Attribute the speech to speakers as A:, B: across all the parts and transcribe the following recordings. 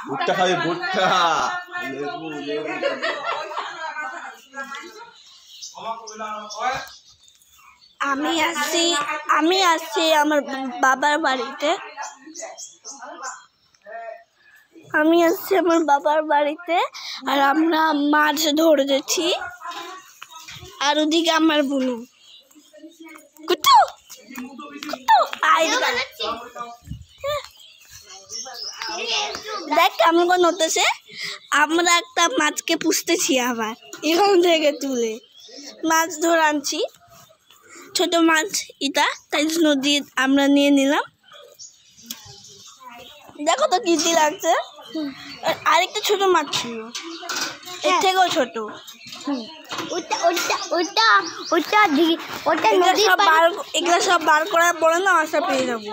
A: ভুট্টা খাবে ভুট্টা।
B: আমি আসছি আমার বাবার বাড়িতে। আর আমরা মাছ ধরেছি। আর ওদিকে আমার বুনু কুটু দেখ কেমন করে নড়তেছে। আমরা একটা মাছকে পুষতেছি আবার এখান থেকে তুলে মাছ ধরে আনছি। ছোট মাছ এটা, তাই জন্য দিয়ে আমরা নিয়ে নিলাম। দেখো তো কি লাগছে। আরেকটা ছোট মাছ ছিল, এর থেকেও ছোট। এগুলো সব বার করার পরে না আশা পেয়ে যাবো।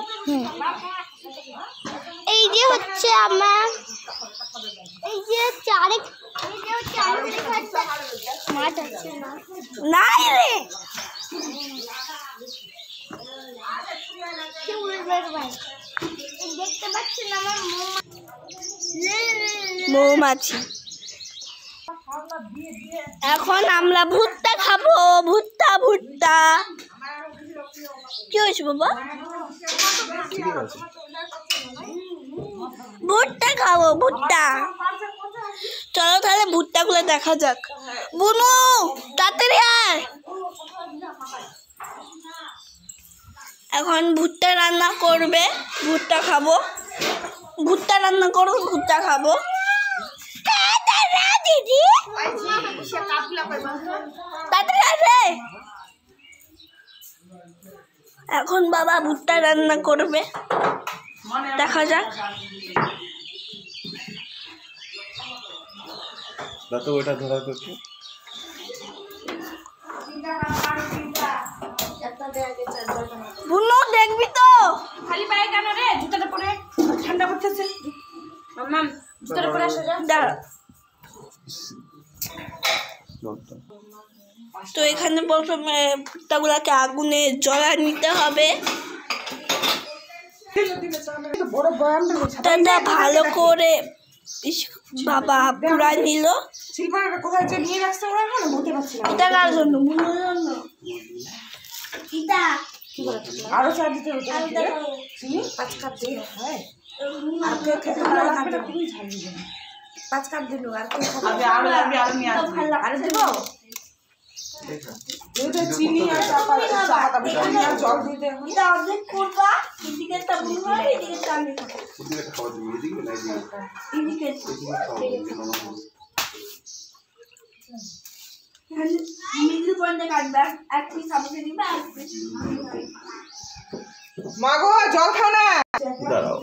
C: এই যে হচ্ছে আমার এই যে মাছ আছে
B: নাই রে,
C: দেখতে পাচ্ছেন আমার
B: মৌমাছি। এখন আমরা ভুট্টা খাবো। ভুট্টা ভুট্টা কি হয়েছে বাবা? ভুট্টা খাবো ভুট্টা। চলো তাহলে ভুট্টা গুলো দেখা যাক। বুনু তাড়াতাড়ি আয়। এখন ভুট্টা রান্না করবে, ভুট্টা খাবো। ভুট্টা রান্না করবো, ভুট্টা খাবো। দিদি এখন বাবা ভুট্টা রান্না করবে, দেখা যাক।
A: ওটা ধরা করতে
B: বুনু দেখবি তো।
D: খালি পায়ে কেন রে? জুতাটা পরে ঠান্ডা করতেছে। মাম্মাম জুতাটা পরে আসো যা।
B: দাঁড়া। তো এখানে প্রথমে ভুট্টাগুলাকে আগুনে জ্বলা নিতে হবে। ভুট্টাটা ভালো করে বাবা পুরাই নিল। এটা কার জন্য? বুনুর জন্য।
D: আরো চা দিতে হবে। 5 কাপ দিয়ে হয়। আর কে খেতে ভালো খাবে? 5 কাপ দিলো আর কে খাবে? আরো নিয়ে আসবে। আরে দেবো। দুধে চিনি আর চা পাতা জল দিতে হবে।
B: এটা অর্ধেক করবা। এদিকে একটা বুনু আর এদিকে একটা আমি খাবো।
A: এদিকে খাওয়া দিবি, এদিকে না
B: এদিকে মিডল পয়েন্টে কাটবা। এক পিস আমাকে দিবা, এক পিস
D: মাগো জল খাও না।
A: দাঁড়াও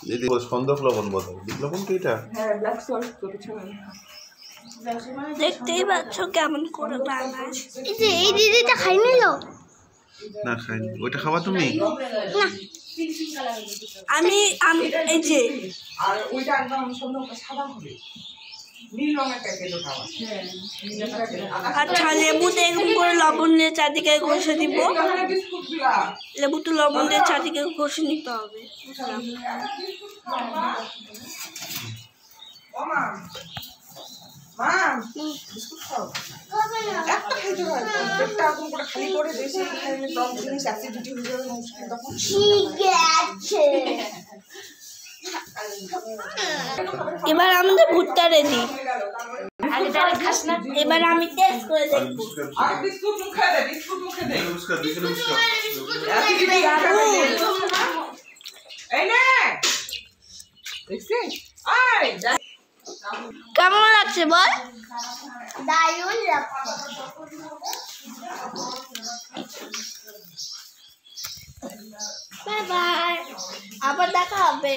A: দিদি সন্দক লবণ বলো। বিট লবণ কি এটা?
D: হ্যাঁ ব্ল্যাক সল্ট তো কিছু না।
B: দেখতেই পাচ্ছ কেমন করে বানায়।
C: এই দিদিটা খাই নিল
A: না খাইনি। ওইটা খাবা তুমি?
B: আমি এই যে
D: আর ওইটা একদম সুন্দর সাদা হবে। নীল রঙের প্যাকেটও খাওয়া। হ্যাঁ
B: আচ্ছা লেবুতে এরকম করে লবণ দিয়ে চারদিকে ঘষে দিব।
D: বিস্কুটগুলা
B: লেবুতে লবণ দিয়ে চারদিকে ঘষে নিতে হবে।
D: ও মা বিস্কুট খাও। একটা খাইতে হয়। পেটটা এখন করে খালি করে বেশি খাইলে টক জিনিস অ্যাসিডিটি হয়ে যাবে মুশকিল তখন।
C: ঠিক আছে।
B: এবার আমাদের ভুট্টা রেডি। এবার আমি টেস্ট করে দেখবো।
D: আর বিস্কুট মুখে দে, বিস্কুট মুখে দে। এই নে দেখছিস? আয়
B: কেমন লাগছে বল?
C: দারুণ লাগছে।
B: বাই বাই, আবার দেখা হবে।